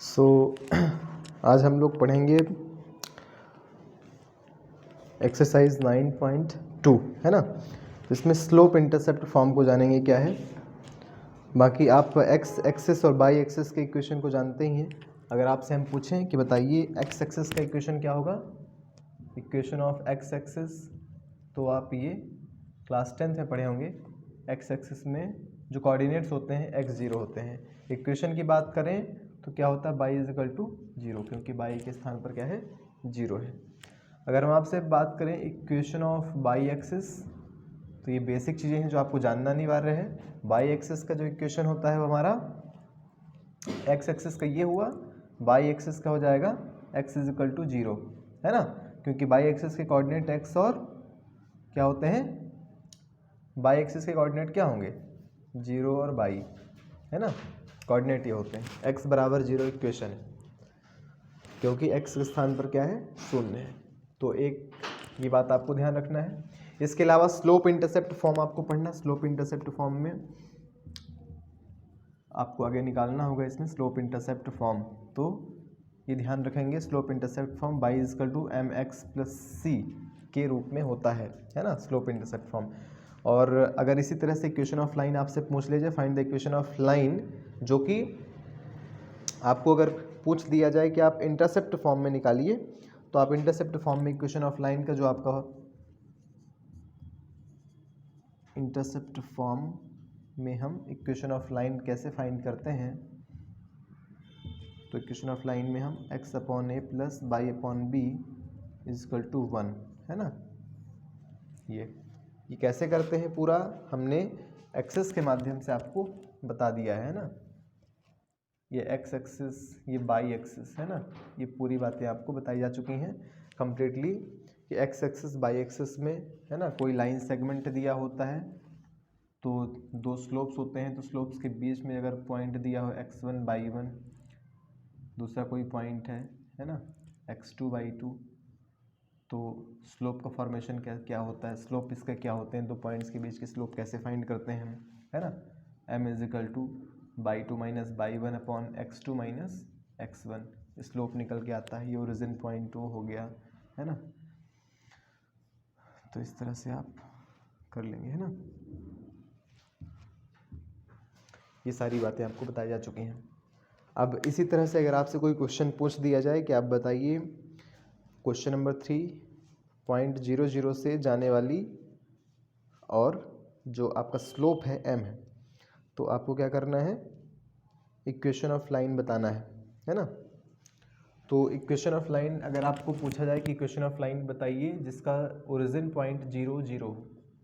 सो आज हम लोग पढ़ेंगे एक्सरसाइज 9.2 है ना। इसमें स्लोप इंटरसेप्ट फॉर्म को जानेंगे क्या है। बाकी आप एक्स एक्सिस और बाई एक्सिस के इक्वेशन को जानते ही हैं। अगर आपसे हम पूछें कि बताइए एक्स एक्सिस का इक्वेशन क्या होगा, इक्वेशन ऑफ एक्स एक्सिस, तो आप ये क्लास 10th में पढ़े होंगे। एक्स एक्सिस में जो कोऑर्डिनेट्स होते हैं x0 होते हैं। इक्वेशन की बात करें तो क्या होता है y इज इक्वल टू 0, क्योंकि y के स्थान पर क्या है 0 है। अगर हम आपसे बात करें इक्वेशन ऑफ बाई एक्सिस, तो ये बेसिक चीज़ें हैं जो आपको जानना अनिवार्य है। बाई एक्सिस का जो इक्वेशन होता है वो हमारा एक्स एक्सिस का ये हुआ, बाई एक्सिस का हो जाएगा x इज इक्वल टू 0, है ना, क्योंकि बाई एक्सिस के कोऑर्डिनेट x और क्या होते हैं, बाई एक्सिस के कोऑर्डिनेट क्या होंगे 0 और बाई, है ना, कोऑर्डिनेट ये होते हैं। x बराबर 0 इक्वेशन है, क्योंकि x के स्थान पर क्या है 0 है। तो एक ये बात आपको ध्यान रखना है। इसके अलावा स्लोप इंटरसेप्ट फॉर्म आपको पढ़ना। स्लोप इंटरसेप्ट फॉर्म में आपको आगे निकालना होगा इसमें स्लोप इंटरसेप्ट फॉर्म, तो ये ध्यान रखेंगे। Slope intercept form y is equal to mx plus c के रूप में होता है ना, स्लोप इंटरसेप्ट फॉर्म। और अगर इसी तरह से इक्वेशन ऑफ लाइन आपसे पूछ लीजिए, find the equation of line, जो कि आपको अगर पूछ दिया जाए कि आप इंटरसेप्ट फॉर्म में निकालिए, तो आप इंटरसेप्ट फॉर्म में इक्वेशन ऑफ लाइन का जो आपका इंटरसेप्ट फॉर्म में हम इक्वेशन ऑफ लाइन कैसे फाइंड करते हैं, तो इक्वेशन ऑफ लाइन में हम x upon a plus y upon b is equal to 1, है ना। ये कैसे करते हैं पूरा हमने एक्सेस के माध्यम से आपको बता दिया है ना। ये एक्स एक्सिस, ये बाई एक्सिस, है ना, ये पूरी बातें आपको बताई जा चुकी हैं कम्प्लीटली कि एक्स एक्सिस बाई एक्सिस में, है ना, कोई लाइन सेगमेंट दिया होता है तो दो स्लोप्स होते हैं, तो स्लोप्स के बीच में अगर पॉइंट दिया हो x1 बाई 1, दूसरा कोई पॉइंट है ना x2 बाई 2, तो स्लोप का फॉर्मेशन क्या होता है, स्लोप इसका क्या होते हैं, दो पॉइंट्स के बीच के स्लोप कैसे फाइंड करते हैं हम, है ना। m is equal two by 2 minus y 1 upon x2 minus x1, slope निकल के आता है। ये ओरिजिन पॉइंट वो हो गया, है ना। तो इस तरह से आप कर लेंगे, है ना। ये सारी बातें आपको बताई जा चुकी हैं। अब इसी तरह से अगर आपसे कोई क्वेश्चन पूछ दिया जाए कि आप बताइए क्वेश्चन नंबर 3.00 से जाने वाली और जो आपका स्लोप है m है, तो आपको क्या करना है, इक्वेशन ऑफ लाइन बताना है ना। तो इक्वेशन ऑफ लाइन अगर आपको पूछा जाए कि इक्वेशन ऑफ लाइन बताइए जिसका ओरिजिन पॉइंट 0 0,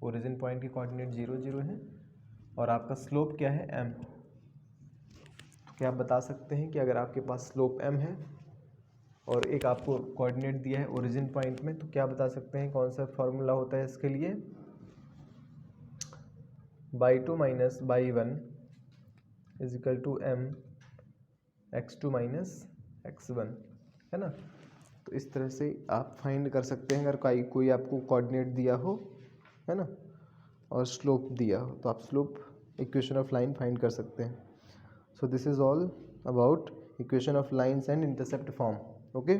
ओरिजिन पॉइंट के कोऑर्डिनेट 0 0 है और आपका स्लोप क्या है m, तो क्या आप बता सकते हैं कि अगर आपके पास स्लोप m है और एक आपको कोऑर्डिनेट दिया है ओरिजिन पॉइंट में, तो क्या बता सकते हैं कौन सा फॉर्मूला होता है इसके लिए, y 2 minus y 1 is equal to m x2 minus x1, है ना। तो इस तरह से आप फाइंड कर सकते हैं अगर कोई आपको कोऑर्डिनेट दिया हो, है ना, और स्लोप दिया हो, तो आप slope equation of line find कर सकते हैं। So this is all about equation of lines and intercept form. Okay,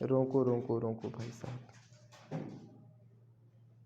रोको रोको रोको भाई साहब।